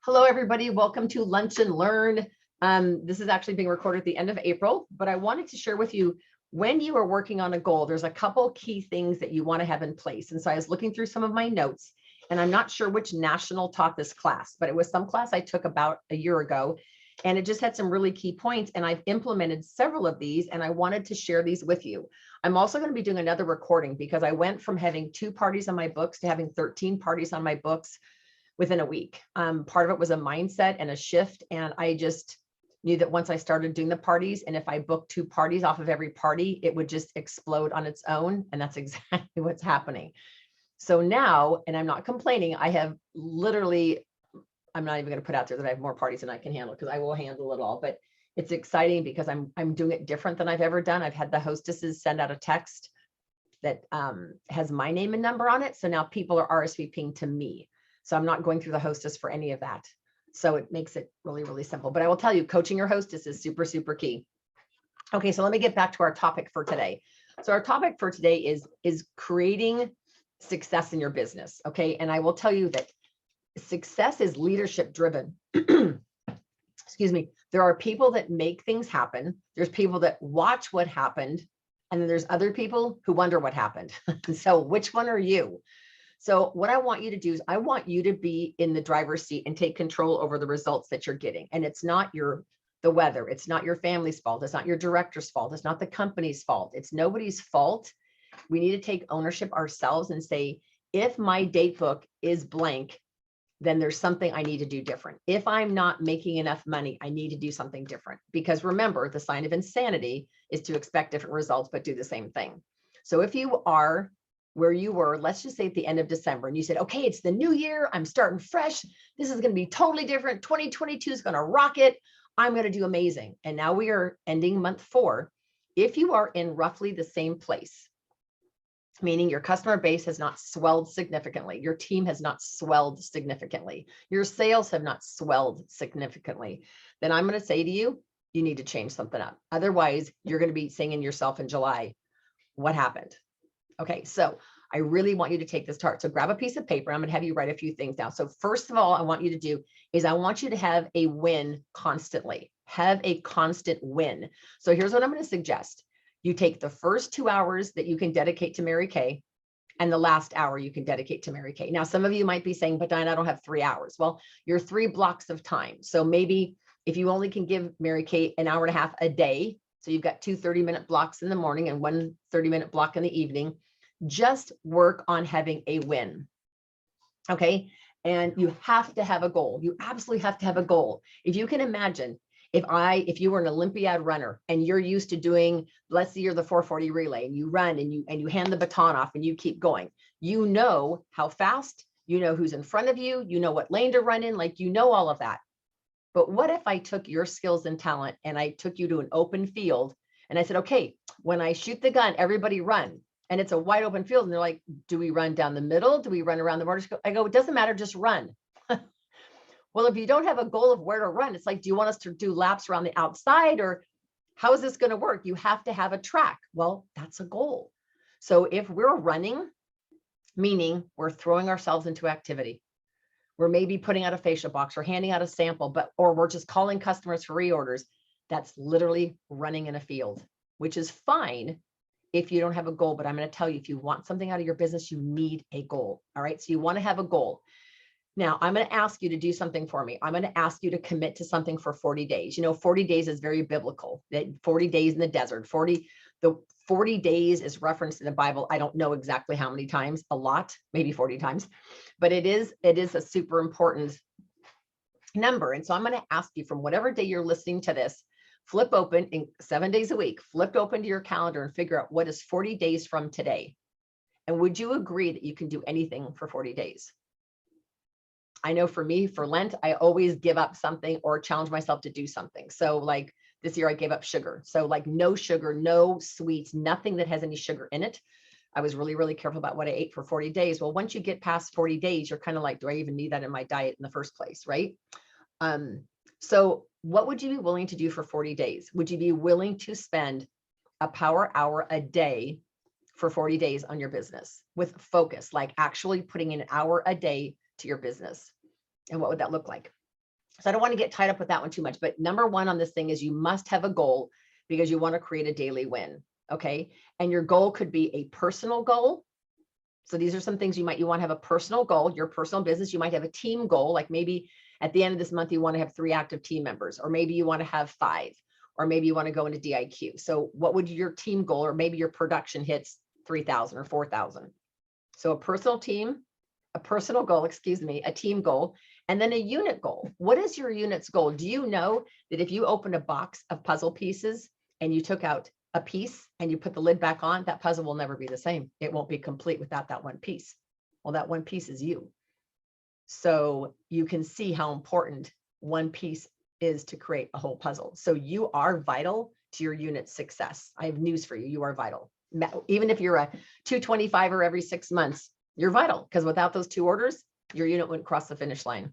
Hello, everybody. Welcome to Lunch and Learn. This is actually being recorded at the end of April, but I wanted to share with you when you are working on a goal, there's a couple key things that you want to have in place. And so I was looking through some of my notes, and I'm not sure which national taught this class, but it was some class I took about a year ago, and it just had some really key points. And I've implemented several of these, and I wanted to share these with you. I'm also going to be doing another recording because I went from having 2 parties on my books to having 13 parties on my books within a week. Part of it was a mindset and a shift. And I just knew that once I started doing the parties, and if I booked 2 parties off of every party, it would just explode on its own. And that's exactly what's happening. So now, and I'm not complaining, I have literally, I'm not even going to put out there that I have more parties than I can handle, because I will handle it all. But it's exciting because I'm doing it different than I've ever done. I've had the hostesses send out a text that has my name and number on it. So now people are RSVPing to me. So I'm not going through the hostess for any of that. So it makes it really, really simple. But I will tell you, coaching your hostess is super, super key. Okay, so let me get back to our topic for today. So our topic for today is creating success in your business. Okay, and I will tell you that success is leadership driven. Excuse me. There are people that make things happen. There's people that watch what happened. And then there's other people who wonder what happened. So which one are you? So what I want you to do is I want you to be in the driver's seat and take control over the results that you're getting. And it's not the weather. It's not your family's fault. It's not your director's fault. It's not the company's fault. It's nobody's fault. We need to take ownership ourselves and say, if my date book is blank, then there's something I need to do different. If I'm not making enough money, I need to do something different. Because remember, the sign of insanity is to expect different results, but do the same thing. So if you are where you were, let's just say at the end of December, and you said, okay, it's the new year, I'm starting fresh, this is going to be totally different, 2022 is going to rock it, I'm going to do amazing. And now we are ending month 4. If you are in roughly the same place, meaning your customer base has not swelled significantly, your team has not swelled significantly, your sales have not swelled significantly, then I'm going to say to you, you need to change something up. Otherwise, you're going to be saying to yourself in July, what happened? Okay, so I really want you to take this to heart. So grab a piece of paper. I'm going to have you write a few things down. So first of all, I want you to do is I want you to have a win constantly. Have a constant win. So here's what I'm going to suggest. You take the first 2 hours that you can dedicate to Mary Kay, and the last hour you can dedicate to Mary Kay. Now, some of you might be saying, but Diana, I don't have 3 hours. Well, you're 3 blocks of time. So maybe if you only can give Mary Kay an hour and a half a day, so you've got 2 30-minute blocks in the morning and 1 30-minute block in the evening, just work on having a win. Okay. And you have to have a goal. You absolutely have to have a goal. If you can imagine, if you were an Olympiad runner and you're used to doing, let's say you're the 440 relay, and you run and you hand the baton off and you keep going, you know how fast, you know who's in front of you, you know what lane to run in, like, you know, all of that. But what if I took your skills and talent and I took you to an open field and I said, okay, when I shoot the gun, everybody run. And it's a wide open field. And they're like, do we run down the middle? Do we run around the border? I go, it doesn't matter, just run. Well, if you don't have a goal of where to run, it's like, do you want us to do laps around the outside, or how is this going to work? You have to have a track. Well, that's a goal. So if we're running, meaning we're throwing ourselves into activity, we're maybe putting out a facial box or handing out a sample, or we're just calling customers for reorders, that's literally running in a field, which is fine if you don't have a goal. But I'm going to tell you, if you want something out of your business, you need a goal. All right. So you want to have a goal. Now I'm going to ask you to do something for me. I'm going to ask you to commit to something for 40 days. You know, 40 days is very biblical. That 40 days in the desert, 40 days is referenced in the Bible. I don't know exactly how many times, a lot, maybe 40 times, but it is a super important number. And so I'm going to ask you, from whatever day you're listening to this, flip open in 7 days a week, flip open to your calendar and figure out what is 40 days from today. And would you agree that you can do anything for 40 days? I know for me, for Lent, I always give up something or challenge myself to do something. So like this year I gave up sugar. So like no sugar, no sweets, nothing that has any sugar in it. I was really, really careful about what I ate for 40 days. Well, once you get past 40 days, you're kind of like, do I even need that in my diet in the first place? Right? So what would you be willing to do for 40 days? Would you be willing to spend a power hour a day for 40 days on your business with focus, like actually putting an hour a day to your business? And what would that look like? So I don't want to get tied up with that one too much, but number one on this thing is you must have a goal because you want to create a daily win. Okay. And your goal could be a personal goal. So these are some things you want to have a personal goal, your personal business. You might have a team goal, like maybe at the end of this month, you want to have 3 active team members, or maybe you want to have 5, or maybe you want to go into DIQ. So what would your team goal, or maybe your production hits 3,000 or 4,000. So a personal goal, a team goal, and then a unit goal. What is your unit's goal? Do you know that if you opened a box of puzzle pieces and you took out a piece and you put the lid back on, that puzzle will never be the same. It won't be complete without that one piece. Well, that one piece is you. So you can see how important one piece is to create a whole puzzle. So you are vital to your unit's success. I have news for you. You are vital. Even if you're a 225er every 6 months, you're vital, because without those 2 orders, your unit wouldn't cross the finish line.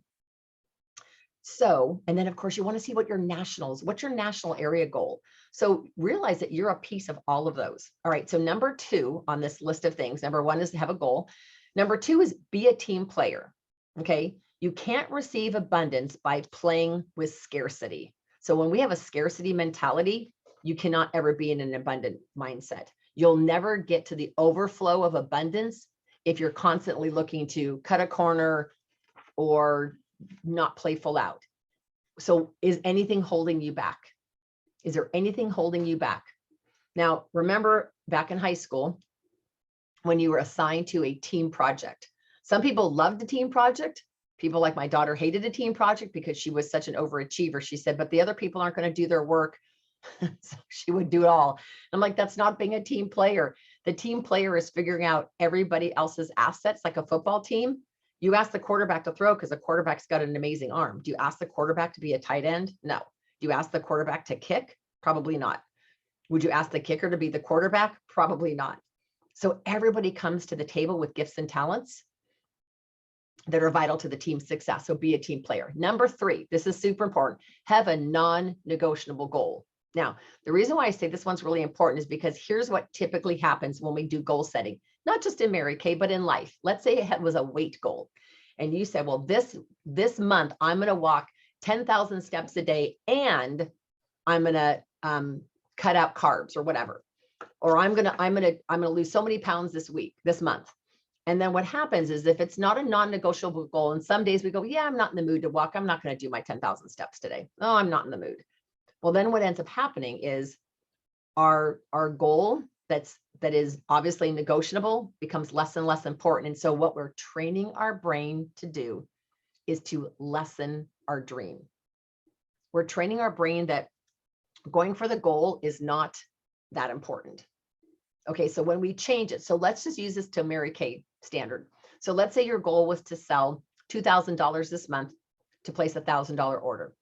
So, and then of course you want to see what's your national area goal. So realize that you're a piece of all of those. All right. So number 2 on this list of things, number 1 is to have a goal. Number 2 is be a team player. Okay. You can't receive abundance by playing with scarcity. So when we have a scarcity mentality, you cannot ever be in an abundant mindset. You'll never get to the overflow of abundance if you're constantly looking to cut a corner or not play full out. So is anything holding you back? Is there anything holding you back? Now, remember back in high school, when you were assigned to a team project, some people loved the team project. People like my daughter hated a team project because she was such an overachiever. She said, but the other people aren't going to do their work. So she would do it all. I'm like, that's not being a team player. The team player is figuring out everybody else's assets, like a football team. You ask the quarterback to throw because the quarterback's got an amazing arm. Do you ask the quarterback to be a tight end? No. Do you ask the quarterback to kick? Probably not. Would you ask the kicker to be the quarterback? Probably not. So everybody comes to the table with gifts and talents that are vital to the team's success. So be a team player. Number 3, this is super important. Have a non-negotiable goal. Now, the reason why I say this one's really important is because here's what typically happens when we do goal setting, not just in Mary Kay, but in life. Let's say it was a weight goal. And you said, well, this month, I'm going to walk 10,000 steps a day and I'm going to cut out carbs or whatever. Or I'm going to lose so many pounds this month. And then what happens is if it's not a non-negotiable goal, and some days we go, yeah, I'm not in the mood to walk. I'm not going to do my 10,000 steps today. Oh, I'm not in the mood. Well, then what ends up happening is our goal that is obviously negotiable becomes less and less important. And so what we're training our brain to do is to lessen our dream. We're training our brain that going for the goal is not that important. Okay, so when we change it, so let's just use this to Mary Kay standard. So let's say your goal was to sell $2,000 this month to place a $1,000 order.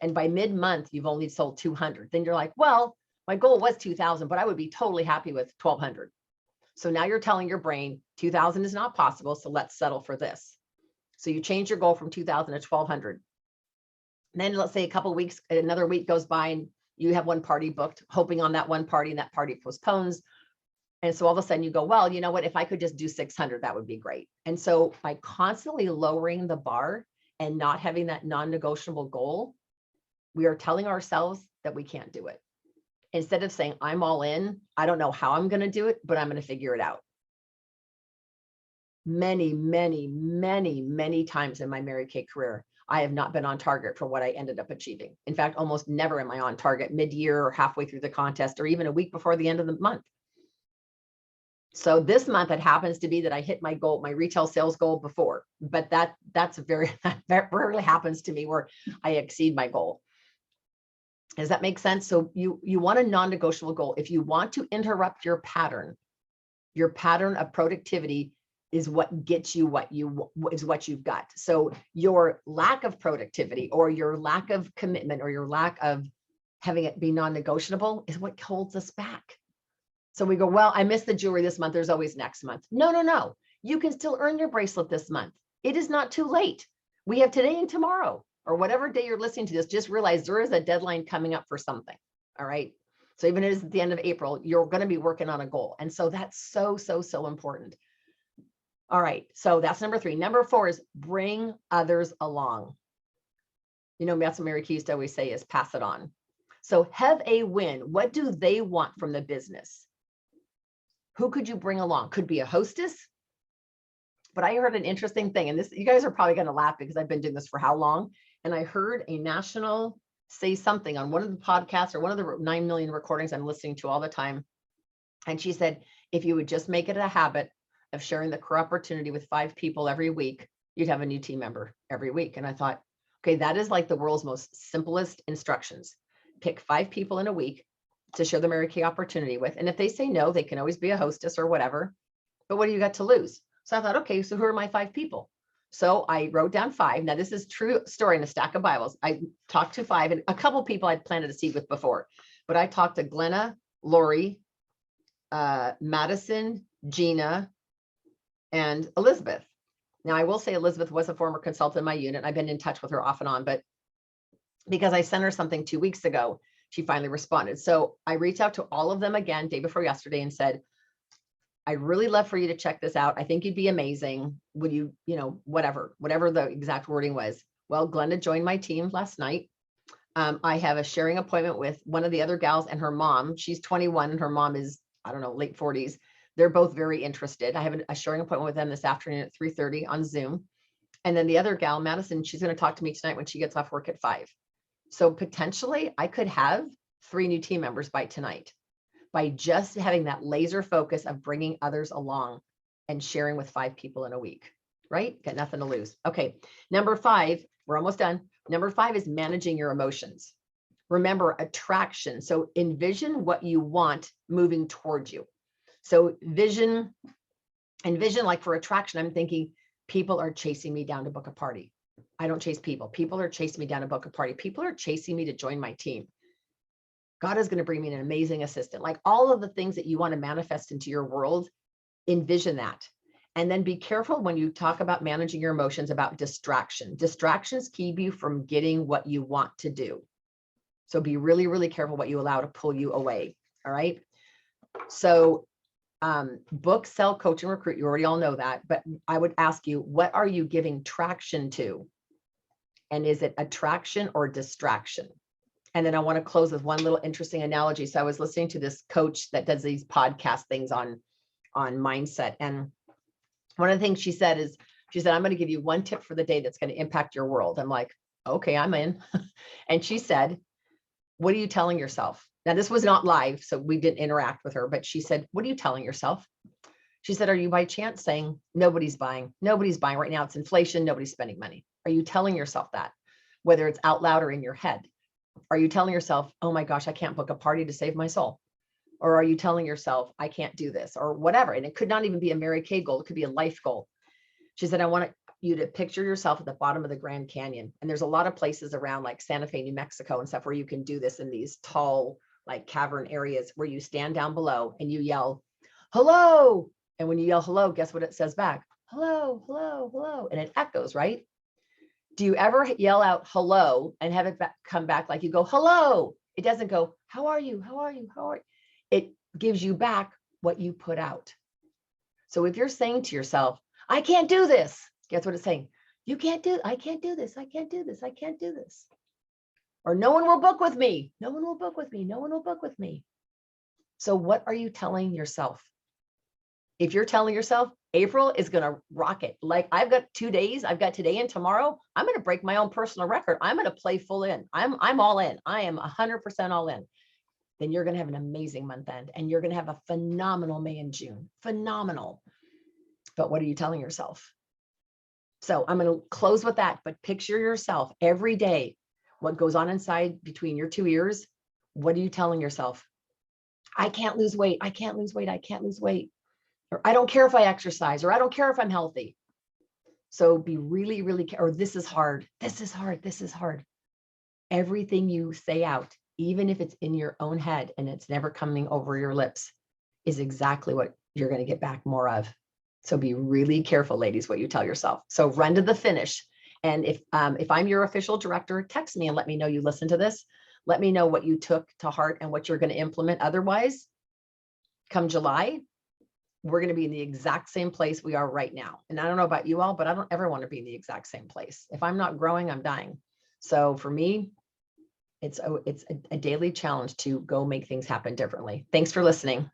And by mid-month, you've only sold 200. Then you're like, well, my goal was 2,000, but I would be totally happy with 1,200. So now you're telling your brain 2,000 is not possible. So let's settle for this. So you change your goal from 2,000 to 1,200. Then let's say a couple of weeks, another week goes by and you have one party booked, hoping on that one party, and that party postpones. And so all of a sudden you go, well, you know what, if I could just do 600, that would be great. And so by constantly lowering the bar and not having that non-negotiable goal, we are telling ourselves that we can't do it. Instead of saying, I'm all in, I don't know how I'm going to do it, but I'm going to figure it out. Many, many, many, many times in my Mary Kay career, I have not been on target for what I ended up achieving. In fact, almost never am I on target mid-year or halfway through the contest or even a week before the end of the month. So this month, it happens to be that I hit my goal, my retail sales goal before, but that rarely happens to me where I exceed my goal. Does that make sense? So you want a non-negotiable goal. If you want to interrupt your pattern of productivity is what gets you what you've got. So your lack of productivity or your lack of commitment or your lack of having it be non-negotiable is what holds us back. So we go, well, I missed the jewelry this month. There's always next month. No. You can still earn your bracelet this month. It is not too late. We have today and tomorrow, or whatever day you're listening to this, just realize there is a deadline coming up for something. All right. So even if it's at the end of April, you're going to be working on a goal. And so that's so important. All right. So that's number 3. Number 4 is bring others along. You know, that's what Mary Kay used to always say is pass it on. So have a win. What do they want from the business? Who could you bring along? Could be a hostess. But I heard an interesting thing, and this, you guys are probably going to laugh because I've been doing this for how long? And I heard a national say something on one of the podcasts or one of the 9 million recordings I'm listening to all the time. And she said, if you would just make it a habit of sharing the career opportunity with 5 people every week, you'd have a new team member every week. And I thought, okay, that is like the world's most simplest instructions. Pick 5 people in a week to share the Mary Kay opportunity with. And if they say no, they can always be a hostess or whatever. But what do you got to lose? So I thought, okay, so who are my 5 people? So I wrote down 5. Now this is true story in a stack of Bibles. I talked to 5, and a couple of people I'd planted a seed with before, but I talked to Glenna, Lori, Madison, Gina, and Elizabeth. Now I will say Elizabeth was a former consultant in my unit. I've been in touch with her off and on, but because I sent her something 2 weeks ago, she finally responded. So I reached out to all of them again, day before yesterday, and said, I'd really love for you to check this out. I think you'd be amazing. Would you, whatever the exact wording was. Well, Glenda joined my team last night. I have a sharing appointment with one of the other gals and her mom. She's 21 and her mom is, I don't know, late 40s. They're both very interested. I have a sharing appointment with them this afternoon at 3:30 on Zoom. And then the other gal, Madison, she's going to talk to me tonight when she gets off work at 5. So potentially I could have 3 new team members by tonight, by just having that laser focus of bringing others along and sharing with 5 people in a week, right? Got nothing to lose. Okay. Number 5, we're almost done. Number 5 is managing your emotions. Remember, attraction. So envision what you want moving towards you. So envision like for attraction, I'm thinking people are chasing me down to book a party. I don't chase people. People are chasing me down to book a party. People are chasing me to join my team. God is going to bring me an amazing assistant. Like all of the things that you want to manifest into your world, envision that. And then be careful when you talk about managing your emotions about distraction. Distractions keep you from getting what you want to do. So be really, really careful what you allow to pull you away. All right. So book, sell, coach, and recruit. You already all know that, but I would ask you, what are you giving traction to? And is it attraction or distraction? And then I want to close with one little interesting analogy. So I was listening to this coach that does these podcast things on mindset. And one of the things she said, I'm going to give you one tip for the day that's going to impact your world. I'm like, okay, I'm in. And she said, what are you telling yourself? Now, this was not live, so we didn't interact with her, but she said, what are you telling yourself? She said, are you by chance saying nobody's buying? Nobody's buying right now. It's inflation. Nobody's spending money. Are you telling yourself that? Whether it's out loud or in your head? Are you telling yourself, oh my gosh, I can't book a party to save my soul? Or are you telling yourself, I can't do this or whatever? And it could not even be a Mary Kay goal. It could be a life goal. She said, I want you to picture yourself at the bottom of the Grand Canyon. And there's a lot of places around like Santa Fe, New Mexico and stuff where you can do this in these tall, like cavern areas where you stand down below and you yell, hello. And when you yell hello, guess what it says back? Hello, hello, hello. And it echoes, right? Do you ever yell out hello and have it come back like you go, hello? It doesn't go, how are you? How are you? How are you? It gives you back what you put out. So if you're saying to yourself, I can't do this, guess what it's saying? You can't do, I can't do this. I can't do this. I can't do this. Or no one will book with me. No one will book with me. No one will book with me. So what are you telling yourself? If you're telling yourself, April is going to rock it. Like I've got 2 days, I've got today and tomorrow. I'm going to break my own personal record. I'm going to play full in. I'm all in. I am 100% all in. Then you're going to have an amazing month end and you're going to have a phenomenal May and June. Phenomenal. But what are you telling yourself? So I'm going to close with that, but picture yourself every day. What goes on inside between your 2 ears? What are you telling yourself? I can't lose weight. I can't lose weight. I can't lose weight. Or I don't care if I exercise, or I don't care if I'm healthy. So be really, really, or this is hard. This is hard. This is hard. Everything you say out, even if it's in your own head and it's never coming over your lips, is exactly what you're going to get back more of. So be really careful, ladies, what you tell yourself. So run to the finish. And if I'm your official director, text me and let me know you listen to this. Let me know what you took to heart and what you're going to implement. Otherwise, come July, we're going to be in the exact same place we are right now. And I don't know about you all, but I don't ever want to be in the exact same place. If I'm not growing, I'm dying. So for me, it's a daily challenge to go make things happen differently. Thanks for listening.